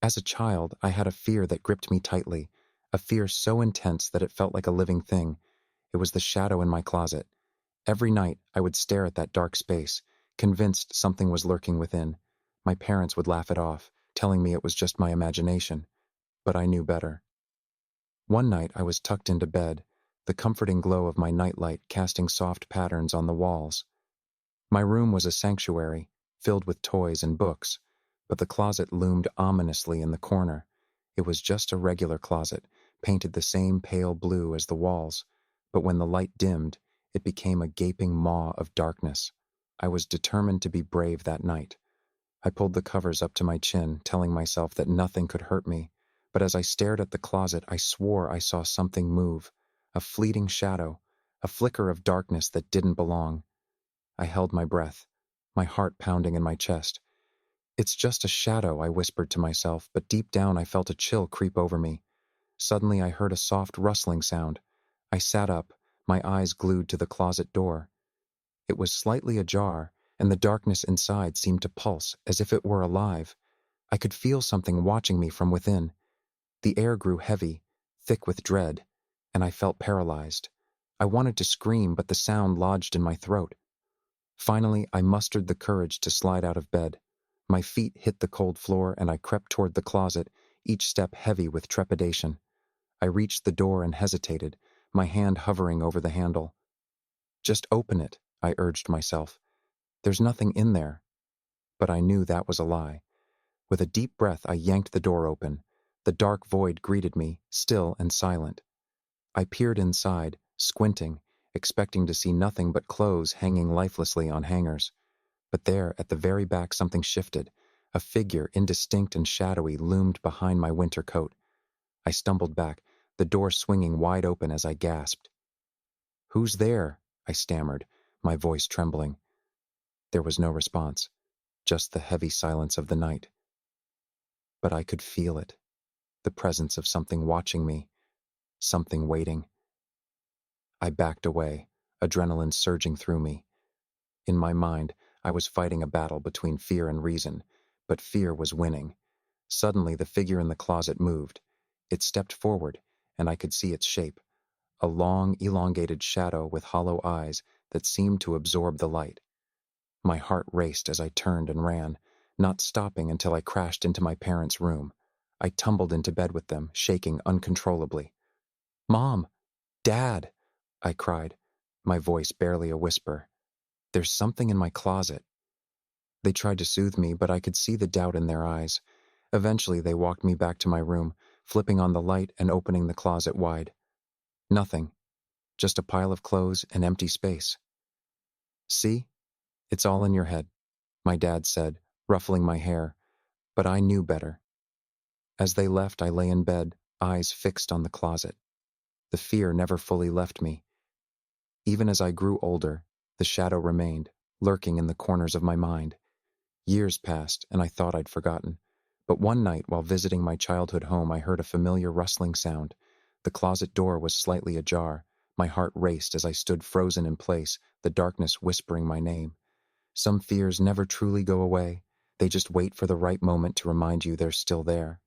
As a child, I had a fear that gripped me tightly, a fear so intense that it felt like a living thing. It was the shadow in my closet. Every night, I would stare at that dark space, convinced something was lurking within. My parents would laugh it off, telling me it was just my imagination. But I knew better. One night, I was tucked into bed, the comforting glow of my nightlight casting soft patterns on the walls. My room was a sanctuary, filled with toys and books, but the closet loomed ominously in the corner. It was just a regular closet, painted the same pale blue as the walls, but when the light dimmed, it became a gaping maw of darkness. I was determined to be brave that night. I pulled the covers up to my chin, telling myself that nothing could hurt me, but as I stared at the closet, I swore I saw something move, a fleeting shadow, a flicker of darkness that didn't belong. I held my breath, my heart pounding in my chest. It's just a shadow, I whispered to myself, but deep down I felt a chill creep over me. Suddenly I heard a soft rustling sound. I sat up, my eyes glued to the closet door. It was slightly ajar, and the darkness inside seemed to pulse as if it were alive. I could feel something watching me from within. The air grew heavy, thick with dread, and I felt paralyzed. I wanted to scream, but the sound lodged in my throat. Finally, I mustered the courage to slide out of bed. My feet hit the cold floor, and I crept toward the closet, each step heavy with trepidation. I reached the door and hesitated, my hand hovering over the handle. "Just open it," I urged myself. "There's nothing in there." But I knew that was a lie. With a deep breath, I yanked the door open. The dark void greeted me, still and silent. I peered inside, squinting, expecting to see nothing but clothes hanging lifelessly on hangers. But there, at the very back, something shifted. A figure, indistinct and shadowy, loomed behind my winter coat. I stumbled back, the door swinging wide open as I gasped. "Who's there?" I stammered, my voice trembling. There was no response, just the heavy silence of the night. But I could feel it, the presence of something watching me, something waiting. I backed away, adrenaline surging through me. In my mind, I was fighting a battle between fear and reason, but fear was winning. Suddenly, the figure in the closet moved. It stepped forward, and I could see its shape, a long, elongated shadow with hollow eyes that seemed to absorb the light. My heart raced as I turned and ran, not stopping until I crashed into my parents' room. I tumbled into bed with them, shaking uncontrollably. "Mom! Dad!" I cried, my voice barely a whisper. "There's something in my closet." They tried to soothe me, but I could see the doubt in their eyes. Eventually, they walked me back to my room, flipping on the light and opening the closet wide. Nothing, just a pile of clothes and empty space. "See? It's all in your head," my dad said, ruffling my hair, but I knew better. As they left, I lay in bed, eyes fixed on the closet. The fear never fully left me. Even as I grew older, the shadow remained, lurking in the corners of my mind. Years passed, and I thought I'd forgotten. But one night, while visiting my childhood home, I heard a familiar rustling sound. The closet door was slightly ajar. My heart raced as I stood frozen in place, the darkness whispering my name. Some fears never truly go away. They just wait for the right moment to remind you they're still there.